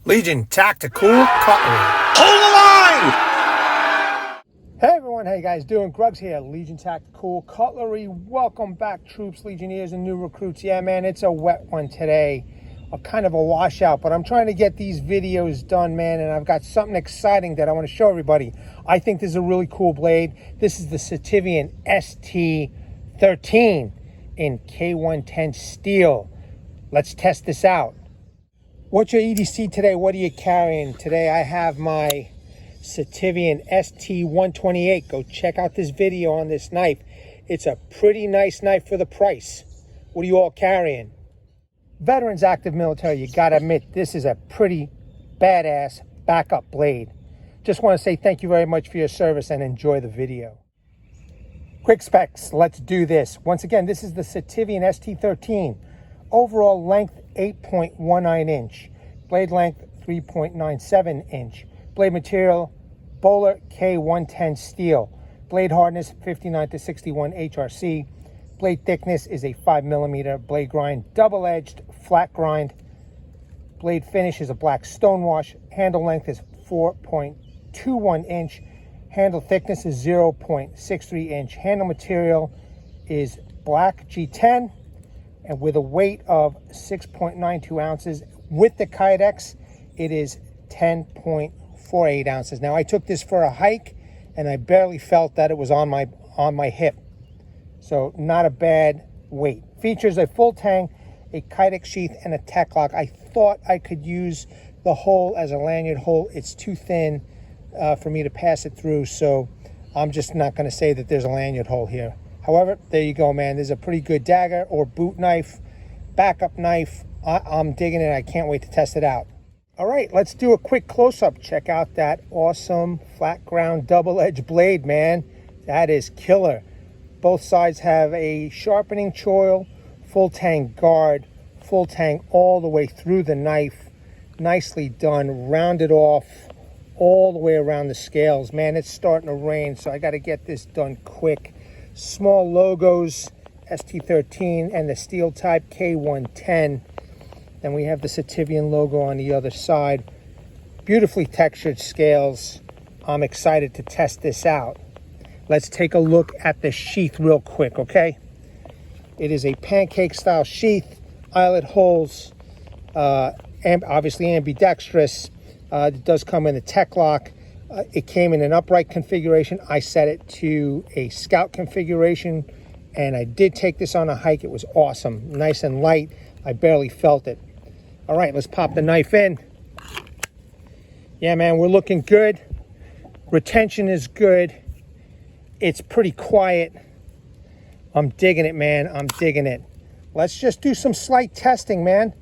Legion Tactical Cutlery. Hold the line! Hey everyone, how you guys doing? Grugs here, Legion Tactical Cutlery. Welcome back, troops, Legionnaires, and new recruits. Yeah, man, it's a wet one today. A kind of a washout, but I'm trying to get these videos done, man, and I've got something exciting that I want to show everybody. I think this is a really cool blade. This is the Sitivien ST-13 in K110 steel. Let's test this out. What's your EDC today? What are you carrying? Today I have my Sitivien ST-128. Go check out this video on this knife. It's a pretty nice knife for the price. What are you all carrying? Veterans, active military, you gotta admit, this is a pretty badass backup blade. Just want to say thank you very much for your service and enjoy the video. Quick specs, let's do this. Once again, this is the Sitivien ST-13. Overall length 8.19 inch, blade length 3.97 inch, blade material Bowler K110 steel, blade hardness 59 to 61 HRC, blade thickness is a 5mm, blade grind double-edged flat grind, blade finish is a black stonewash, handle length is 4.21 inch, handle thickness is 0.63 inch, handle material is black G10, and with a weight of 6.92 ounces. With the Kydex, it is 10.48 ounces. Now, I took this for a hike, and I barely felt that it was on my hip. So, not a bad weight. Features a full Tang, a Kydex sheath, and a tech lock. I thought I could use the hole as a lanyard hole. It's too thin for me to pass it through, so I'm just not going to say that there's a lanyard hole here. However, there you go, man. There's a pretty good dagger or boot knife, backup knife. I'm digging it. I can't wait to test it out. All right, let's do a quick close-up. Check out that awesome flat ground double-edged blade, man. That is killer. Both sides have a sharpening choil, full Tang guard, full Tang all the way through the knife. Nicely done, rounded off all the way around the scales. Man, it's starting to rain, so I got to get this done quick. Small logos, ST-13 and the steel type K110. Then we have the Sitivien logo on the other side. Beautifully textured scales. I'm excited to test this out. Let's take a look at the sheath real quick, okay? It is a pancake style sheath, eyelet holes, and obviously ambidextrous. It does come in a tech lock. It came in an upright configuration. I set it to a scout configuration, and I did take this on a hike. It was awesome, nice and light. I barely felt it. All right, let's pop the knife in. Yeah, man, we're looking good. Retention is good. It's pretty quiet. I'm digging it, man. I'm digging it. Let's just do some slight testing, man.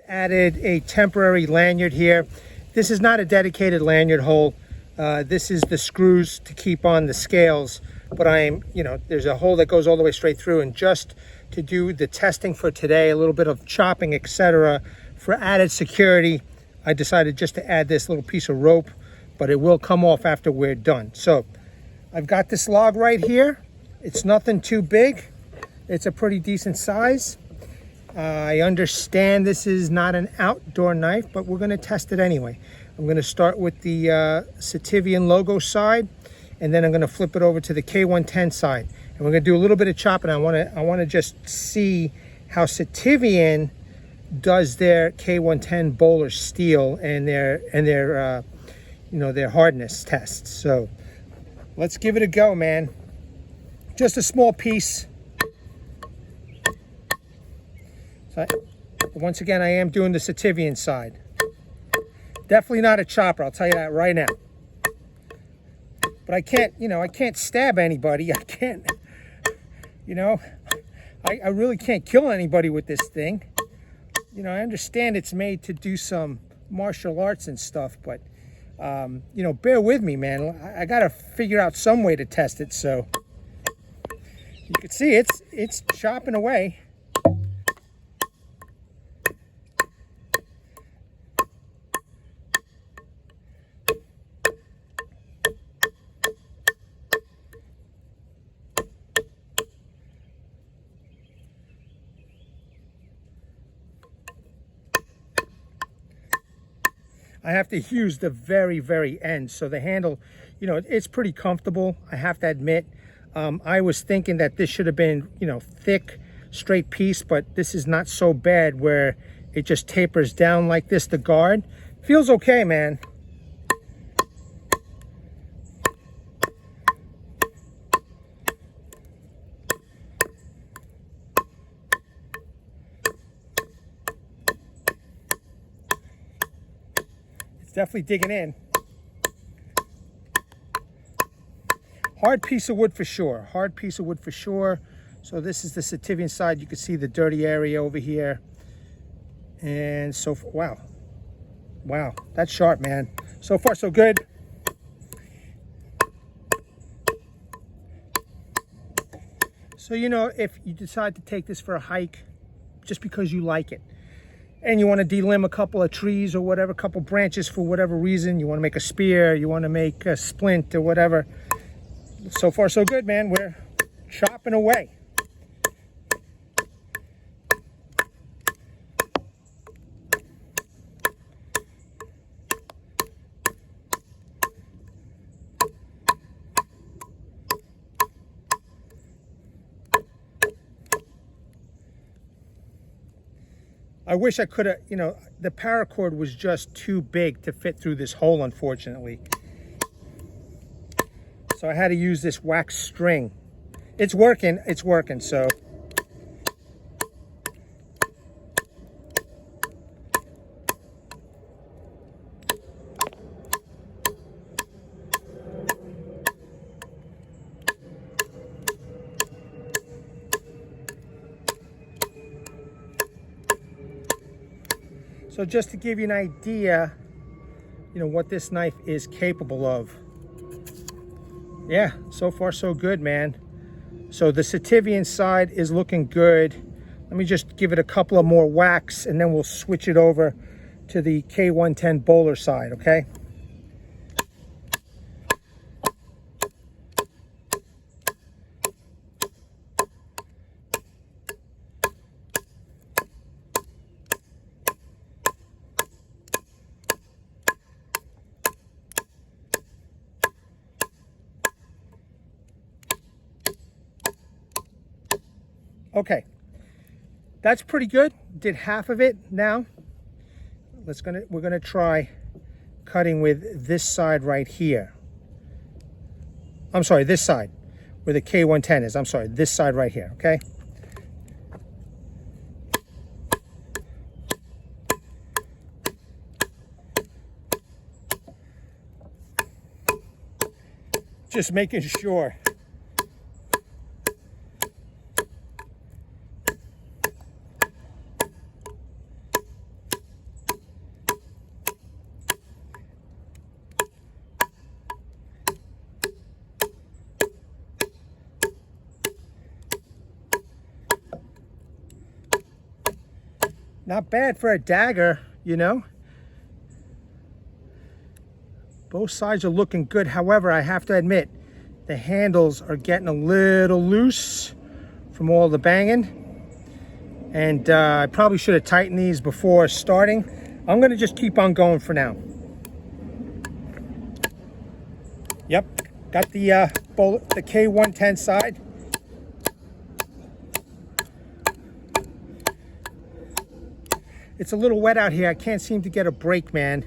Added a temporary lanyard here. This is not a dedicated lanyard hole. This is the screws to keep on the scales, but there's a hole that goes all the way straight through, and just to do the testing for today, a little bit of chopping, etc., for added security, I decided just to add this little piece of rope, but it will come off after we're done. So I've got this log right here. It's nothing too big. It's a pretty decent size. I understand this is not an outdoor knife, but we're going to test it anyway. I'm going to start with the Sitivien logo side, and then I'm going to flip it over to the K110 side. And we're going to do a little bit of chopping. I want to just see how Sitivien does their K110 Bowler steel and their hardness tests. So let's give it a go, man. Just a small piece. So once again, I am doing the Sitivien side. Definitely not a chopper, I'll tell you that right now. But I can't stab anybody. I can't, I really can't kill anybody with this thing. I understand it's made to do some martial arts and stuff, but, bear with me, man. I got to figure out some way to test it. So you can see it's chopping away. I have to use the very, very end. So the handle, you know, it's pretty comfortable, I have to admit. I was thinking that this should have been, you know, thick, straight piece, but this is not so bad where it just tapers down like this, the guard. Feels okay, man. It's definitely digging in. Hard piece of wood for sure. Hard piece of wood for sure. So this is the Sitivien side. You can see the dirty area over here. And so, wow. Wow, that's sharp, man. So far, so good. So, you know, if you decide to take this for a hike, just because you like it, and you want to delimb a couple of trees or whatever, a couple branches for whatever reason, you want to make a spear, you want to make a splint or whatever. So far, so good, man. We're chopping away. I wish I could have, you know, the paracord was just too big to fit through this hole, unfortunately. So I had to use this wax string. It's working, so. So just to give you an idea, you know, what this knife is capable of. Yeah, so far so good, man. So the Sitivien side is looking good. Let me just give it a couple of more whacks and then we'll switch it over to the K110 bowler side, okay? Okay, that's pretty good. Did half of it now. We're gonna try cutting with this side right here. I'm sorry, this side where the K110 is. I'm sorry, this side right here, okay? Just making sure. Not bad for a dagger, you know. Both sides are looking good. However, I have to admit, the handles are getting a little loose from all the banging. And I probably should have tightened these before starting. I'm gonna just keep on going for now. Yep, got the K110 side. It's a little wet out here. I can't seem to get a break, man.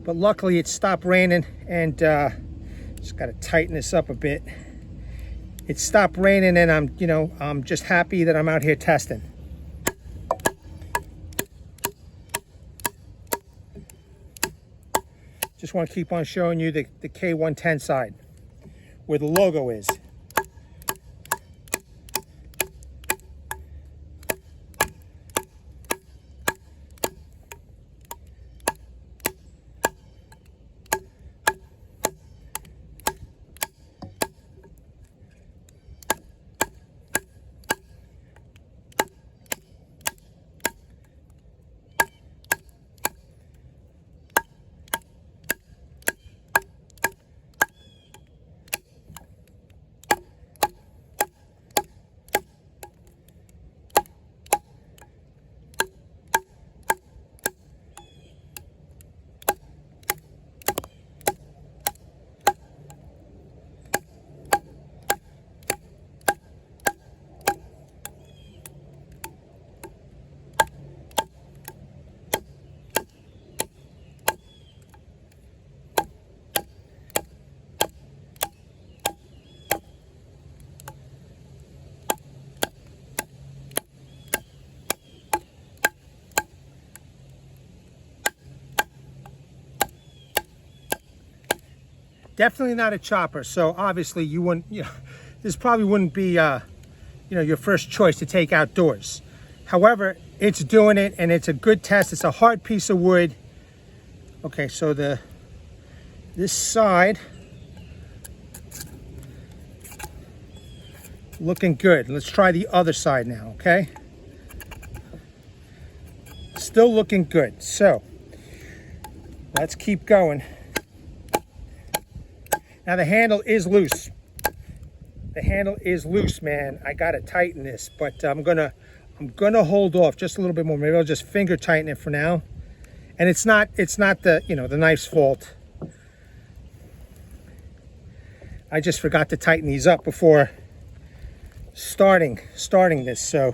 But luckily it stopped raining and just got to tighten this up a bit. It stopped raining and I'm just happy that I'm out here testing. Just want to keep on showing you the K110 side where the logo is. Definitely not a chopper. So obviously you wouldn't, this probably wouldn't be, your first choice to take outdoors. However, it's doing it, and it's a good test. It's a hard piece of wood. Okay, so this side looking good. Let's try the other side now, okay? Still looking good. So let's keep going. Now the handle is loose. The handle is loose, man. I gotta tighten this, but I'm gonna hold off just a little bit more. Maybe I'll just finger tighten it for now. And it's not the the knife's fault. I just forgot to tighten these up before starting this, so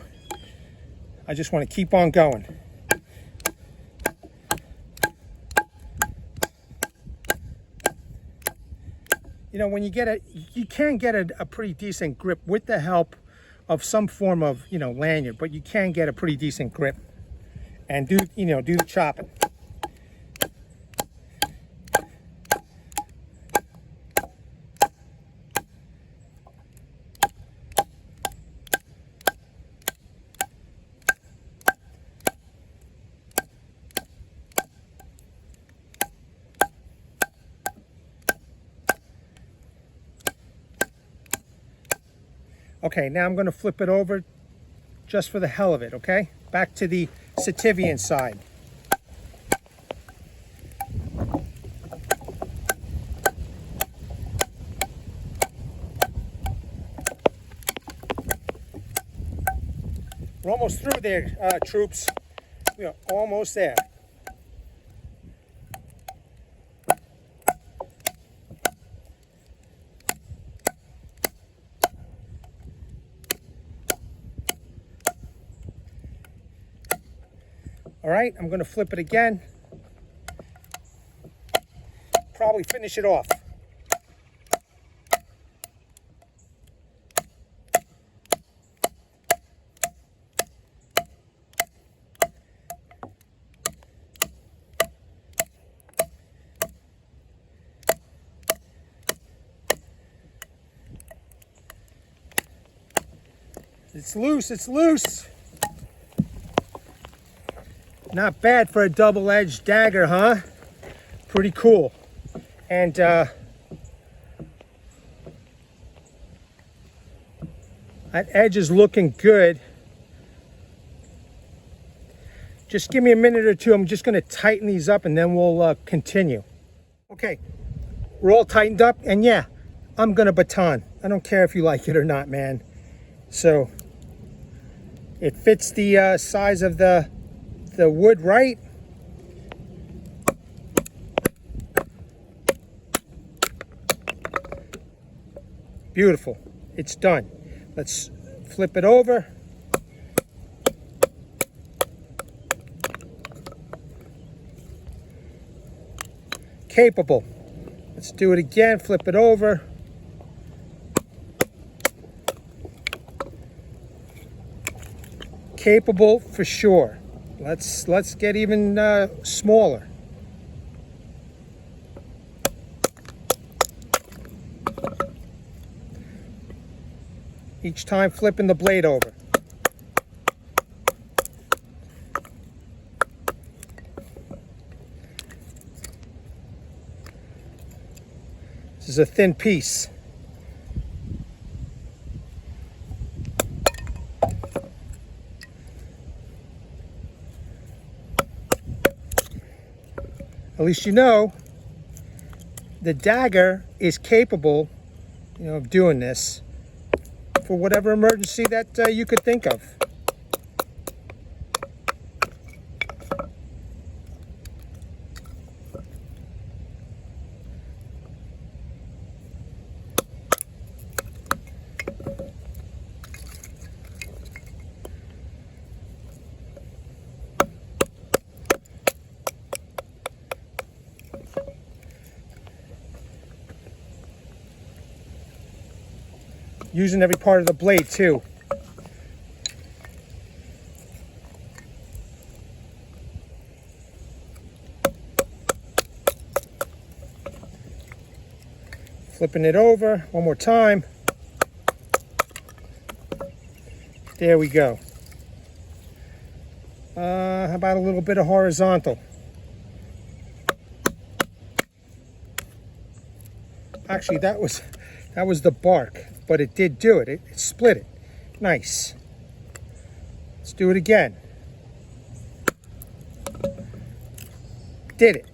I just want to keep on going. When you can get a pretty decent grip with the help of some form of lanyard, but you can get a pretty decent grip and do the chopping. Okay, now I'm going to flip it over just for the hell of it, okay? Back to the Sitivien side. We're almost through there, troops. We are almost there. All right, I'm going to flip it again. Probably finish it off. It's loose, it's loose. Not bad for a double-edged dagger, huh? Pretty cool. And that edge is looking good. Just give me a minute or two. I'm just going to tighten these up and then we'll continue. Okay, we're all tightened up, and yeah, I'm going to baton. I don't care if you like it or not, man. So it fits the size of the wood right. Beautiful. It's done. Let's flip it over. Capable. Let's do it again. Flip it over. Capable for sure. Let's get even smaller. Each time flipping the blade over. This is a thin piece. At least you know the dagger is capable, of doing this for whatever emergency that you could think of. Using every part of the blade too. Flipping it over one more time. There we go. How about a little bit of horizontal? Actually, that was the bark, but it did do it. It split it. Nice. Let's do it again. Did it.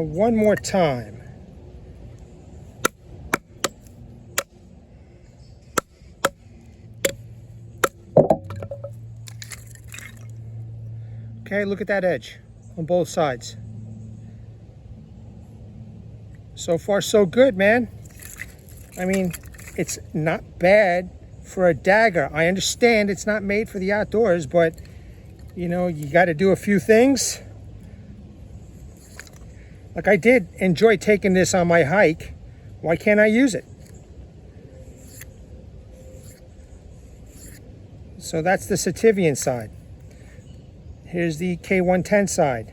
One more time. Okay, look at that edge on both sides. So far, so good, man. I mean, it's not bad for a dagger. I understand it's not made for the outdoors, but you know, you got to do a few things. Like, I did enjoy taking this on my hike. Why can't I use it? So that's the Sitivien side. Here's the K110 side.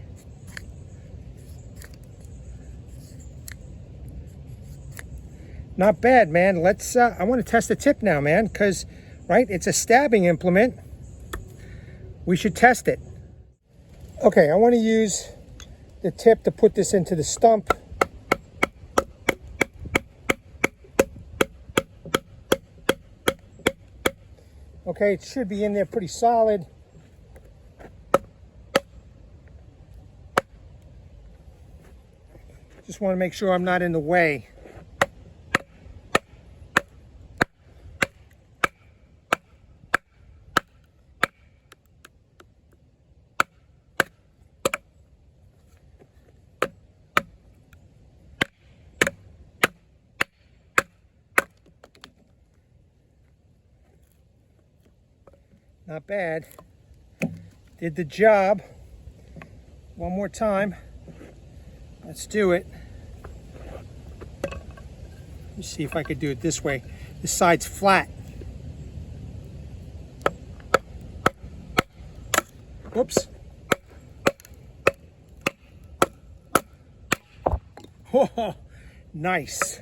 Not bad, man. Let's, I want to test the tip now, man, because, right, it's a stabbing implement. We should test it. Okay, I want to use the tip to put this into the stump. Okay, it should be in there pretty solid. Just want to make sure I'm not in the way. Not bad. Did the job. One more time. Let's do it. Let me see if I could do it this way. This side's flat. Whoops. Oh, nice.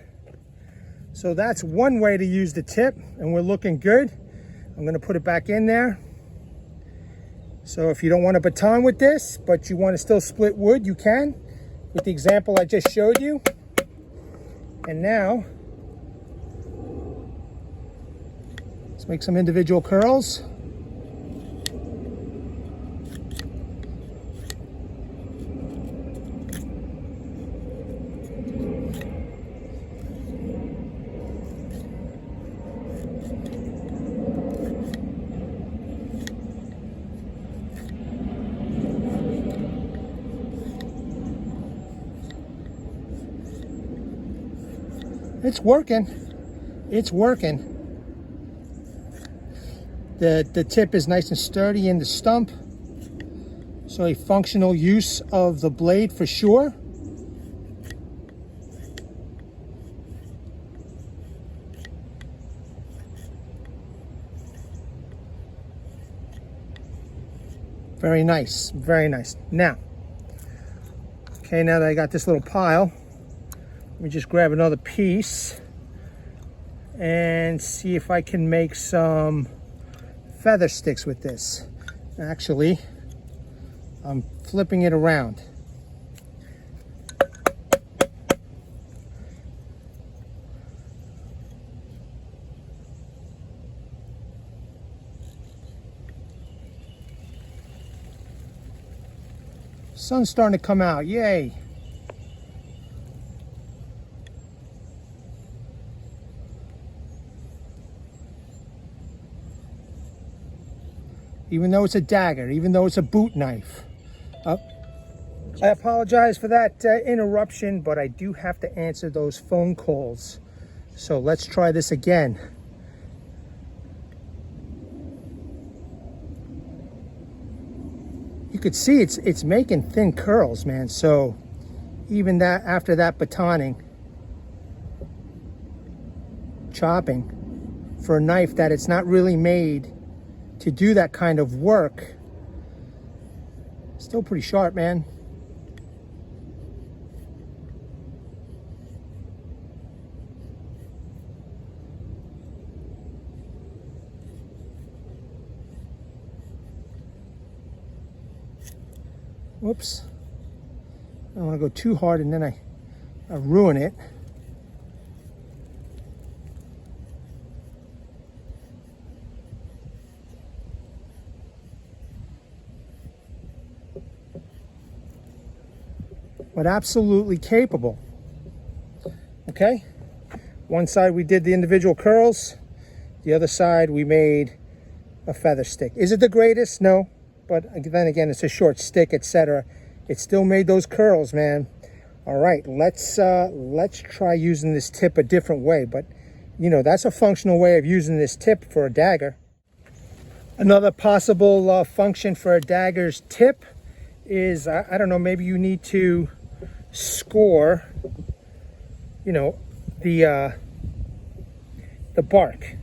So that's one way to use the tip, and we're looking good. I'm going to put it back in there. So if you don't want to baton with this, but you want to still split wood, you can, with the example I just showed you. And now, let's make some individual curls. It's working. It's working. The tip is nice and sturdy in the stump. So a functional use of the blade for sure. Very nice, very nice. Now, okay, now that I got this little pile, let me just grab another piece and see if I can make some feather sticks with this. Actually, I'm flipping it around. Sun's starting to come out, yay. Even though it's a dagger, even though it's a boot knife. I apologize for that interruption, but I do have to answer those phone calls. So let's try this again. You could see it's making thin curls, man. So even that, after that batoning, chopping, for a knife that it's not really made to do that kind of work, still pretty sharp, man. Whoops. I don't want to go too hard and then I ruin it. But absolutely capable. Okay? One side we did the individual curls. The other side we made a feather stick. Is it the greatest? No. But then again, it's a short stick, etc. It still made those curls, man. All right, let's try using this tip a different way. But, you know, that's a functional way of using this tip for a dagger. Another possible function for a dagger's tip is, I don't know, maybe you need to score, you know, the bark.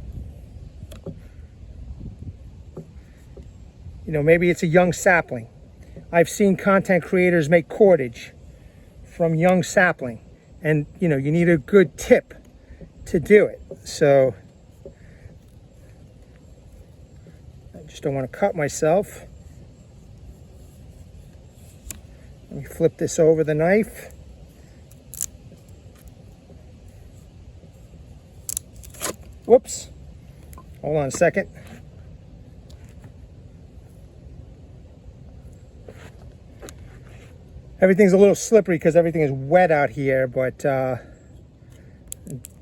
You know, maybe it's a young sapling. I've seen content creators make cordage from young sapling, and you know, you need a good tip to do it. So I just don't want to cut myself. Let me flip this over the knife. Whoops. Hold on a second. Everything's a little slippery because everything is wet out here, but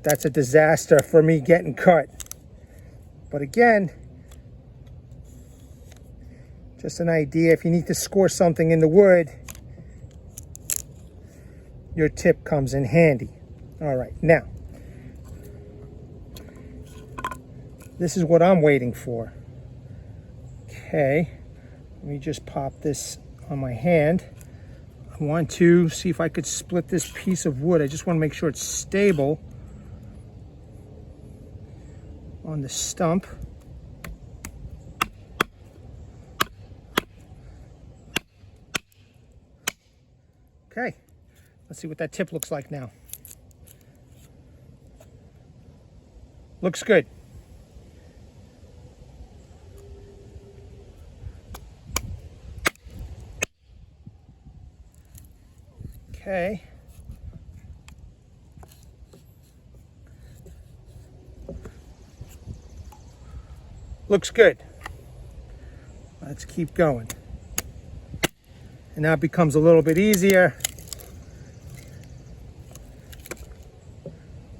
that's a disaster for me getting cut. But again, just an idea. If you need to score something in the wood, your tip comes in handy. All right, now, this is what I'm waiting for. Okay, let me just pop this on my hand. I want to see if I could split this piece of wood. I just want to make sure it's stable on the stump. Okay, let's see what that tip looks like now. Looks good. Okay. Looks good. Let's keep going. And now it becomes a little bit easier.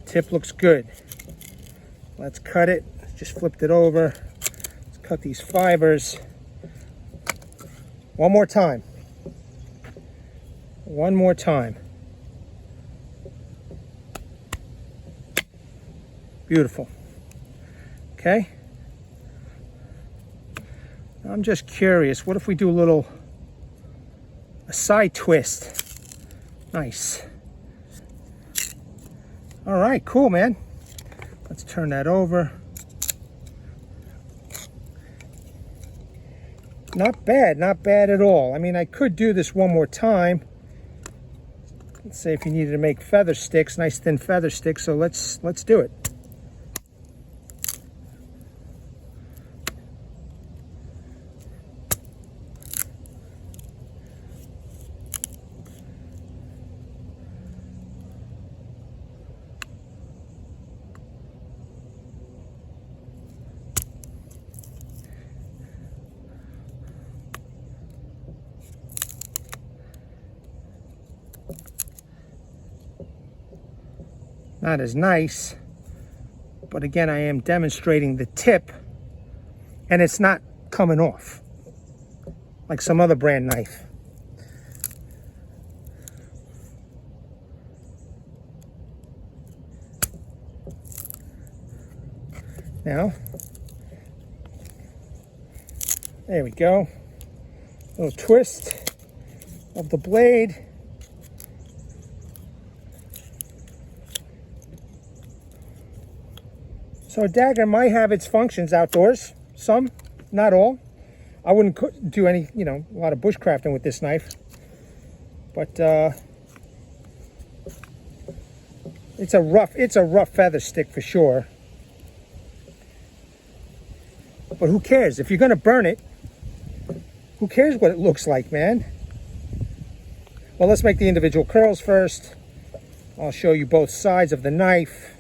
Tip looks good. Let's cut it. Just flipped it over. Let's cut these fibers. One more time. One more time. Beautiful. Okay. I'm just curious, what if we do a side twist? Nice. All right, cool, man. Let's turn that over. Not bad at all. I mean, I could do this one more time. Let's say if you needed to make feather sticks, nice thin feather sticks, so let's do it. Not as nice, but again, I am demonstrating the tip, and it's not coming off like some other brand knife. Now, there we go. Little twist of the blade. So a dagger might have its functions outdoors. Some, not all. I wouldn't do any, you know, a lot of bushcrafting with this knife. But it's a rough feather stick for sure. But who cares? If you're gonna burn it, who cares what it looks like, man? Well, let's make the individual curls first. I'll show you both sides of the knife.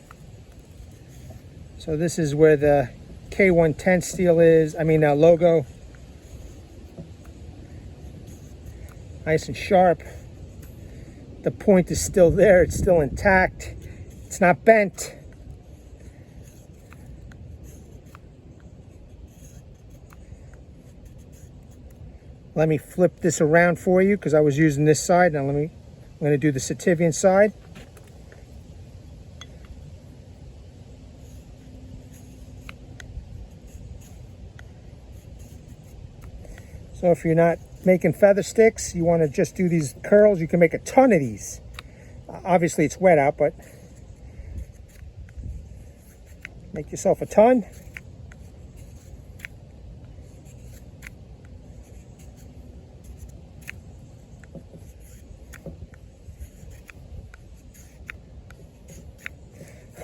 So this is where the K110 steel is, logo. Nice and sharp. The point is still there, it's still intact. It's not bent. Let me flip this around for you because I was using this side. Now I'm going to do the Sitivien side. So if you're not making feather sticks, you want to just do these curls, you can make a ton of these. Obviously it's wet out, but make yourself a ton.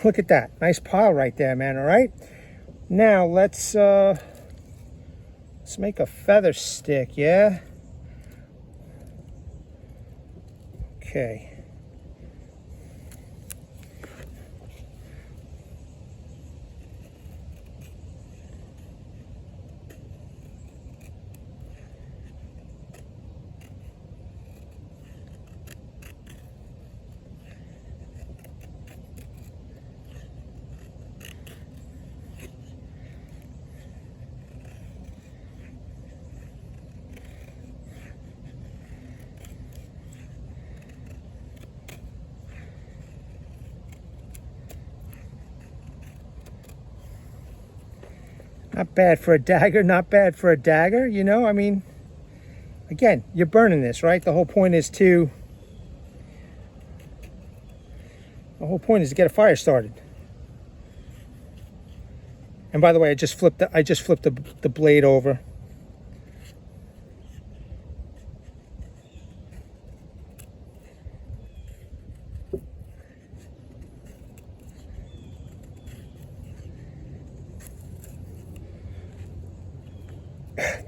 Look at that. Nice pile right there, man. All right. Now let's make a feather stick, yeah? Okay. Not bad for a dagger, not bad for a dagger, you know? I mean, again, you're burning this, right? The whole point is to get a fire started. And by the way, I just flipped the blade over.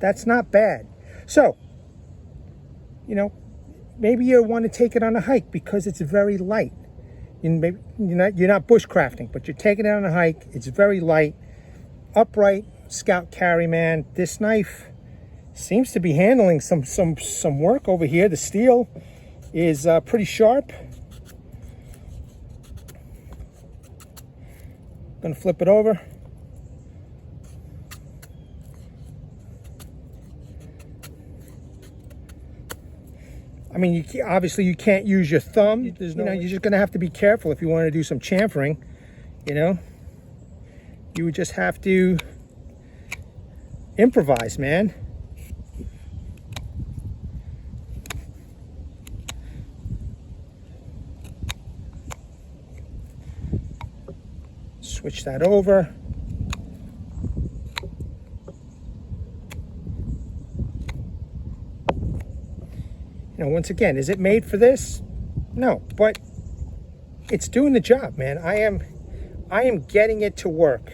That's not bad. So, you know, maybe you want to take it on a hike because it's very light. You're not bushcrafting, but you're taking it on a hike. It's very light, upright, scout carry, man. This knife seems to be handling some work over here. The steel is pretty sharp. Gonna flip it over. I mean, obviously you can't use your thumb. You're just going to have to be careful if you want to do some chamfering, you know. You would just have to improvise, man. Switch that over. Now, once again, is it made for this? No, but it's doing the job, man. I am getting it to work.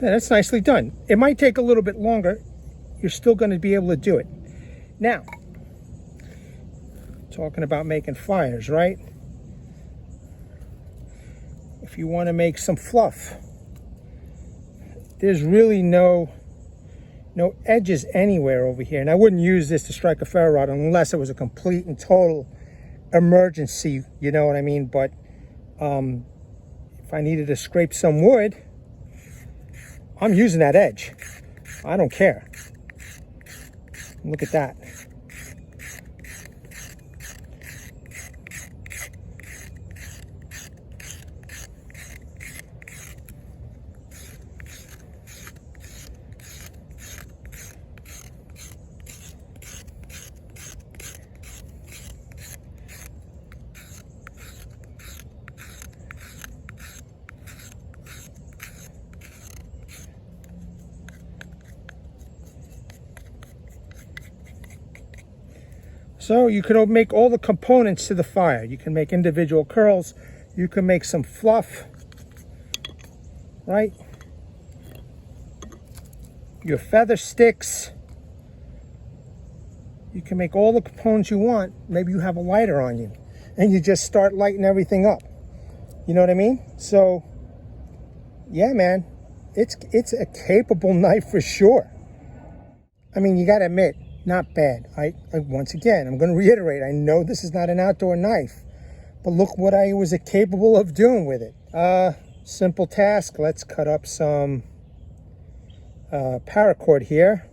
Yeah, that's nicely done. It might take a little bit longer. You're still going to be able to do it. Now, talking about making fires, right? If you want to make some fluff, there's really no edges anywhere over here. And I wouldn't use this to strike a ferro rod unless it was a complete and total emergency, you know what I mean? But if I needed to scrape some wood, I'm using that edge. I don't care. Look at that. So you can make all the components to the fire. You can make individual curls. You can make some fluff, right? Your feather sticks. You can make all the components you want. Maybe you have a lighter on you and you just start lighting everything up. You know what I mean? So, yeah, man, it's a capable knife for sure. I mean, you got to admit, not bad. I once again, I'm going to reiterate, I know this is not an outdoor knife, but look what I was capable of doing with it. Simple task. Let's cut up some paracord here.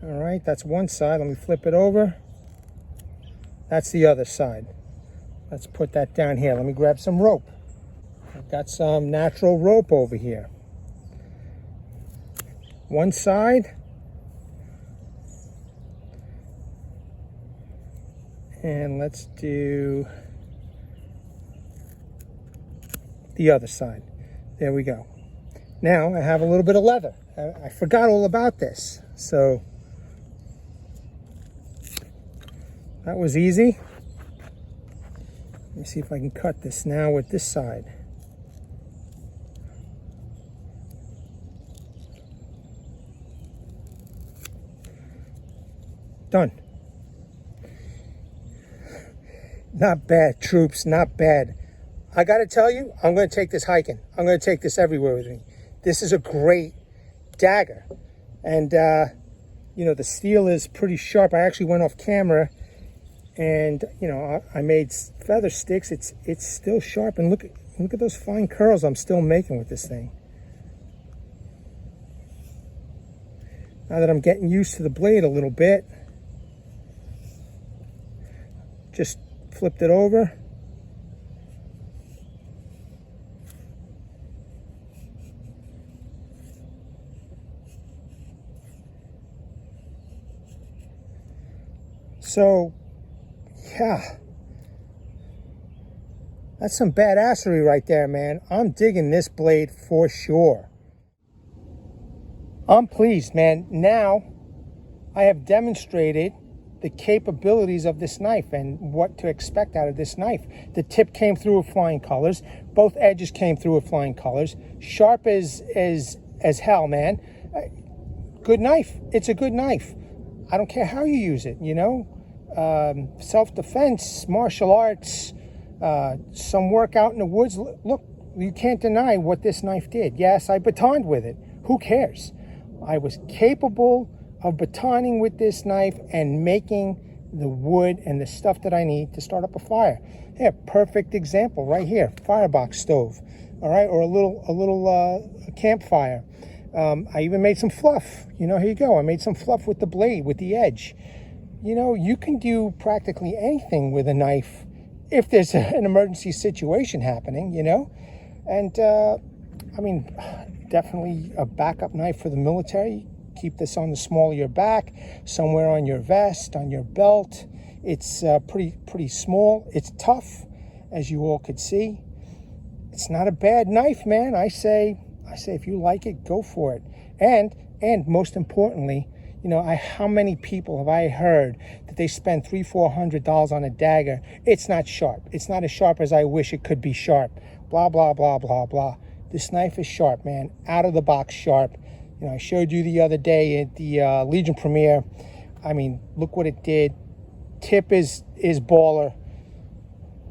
All right, that's one side. Let me flip it over. That's the other side. Let's put that down here. Let me grab some rope. I've got some natural rope over here. One side. And let's do the other side. There we go. Now I have a little bit of leather. I forgot all about this. So that was easy. Let me see if I can cut this now with this side. Done. Not bad, troops, not bad. I got to tell you, I'm going to take this hiking. I'm going to take this everywhere with me. This is a great dagger. And, you know, the steel is pretty sharp. I actually went off camera and, you know, I made feather sticks. It's still sharp. And look at those fine curls I'm still making with this thing. Now that I'm getting used to the blade a little bit, just flipped it over. So, yeah, that's some badassery right there, man. I'm digging this blade for sure. I'm pleased, man. Now I have demonstrated the capabilities of this knife and what to expect out of this knife. The tip came through with flying colors. Both edges came through with flying colors. Sharp as hell, man. Good knife. It's a good knife. I don't care how you use it, you know. Self-defense, martial arts, some work out in the woods. Look, you can't deny what this knife did. Yes, I batoned with it. Who cares? I was capable of batoning with this knife and making the wood and the stuff that I need to start up a fire. Yeah, perfect example right here. Firebox stove, all right, or a little campfire. I even made some fluff. You know, here you go. I made some fluff with the blade, with the edge. You know, you can do practically anything with a knife if there's an emergency situation happening, you know. And, I mean, definitely a backup knife for the military. Keep this on the small of your back, somewhere on your vest, on your belt. It's pretty small. It's tough, as you all could see. It's not a bad knife, man. I say if you like it, go for it. And most importantly, you know, how many people have I heard that they spend $300-400 on a dagger? It's not sharp. It's not as sharp as I wish it could be sharp. Blah, blah, blah, blah, blah. This knife is sharp, man. Out of the box sharp. You know, I showed you the other day at the Legion premiere. I mean, look what it did. Tip is baller.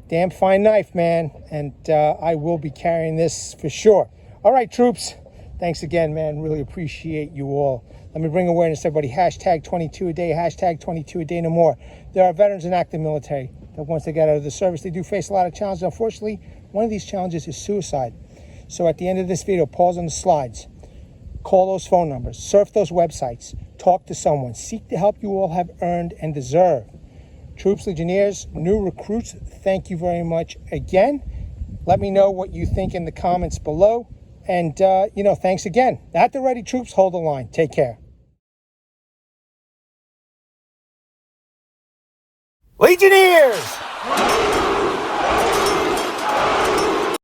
Damn fine knife, man. And I will be carrying this for sure. All right, troops. Thanks again, man. Really appreciate you all. Let me bring awareness to everybody. Hashtag 22 a day. Hashtag 22 a day no more. There are veterans in active military that once they get out of the service, they do face a lot of challenges. Unfortunately, one of these challenges is suicide. So at the end of this video, pause on the slides. Call those phone numbers. Surf those websites. Talk to someone. Seek the help you all have earned and deserve. Troops, Legionnaires, new recruits, thank you very much again. Let me know what you think in the comments below. And, you know, thanks again. At the ready, troops, hold the line. Take care. Legionnaires!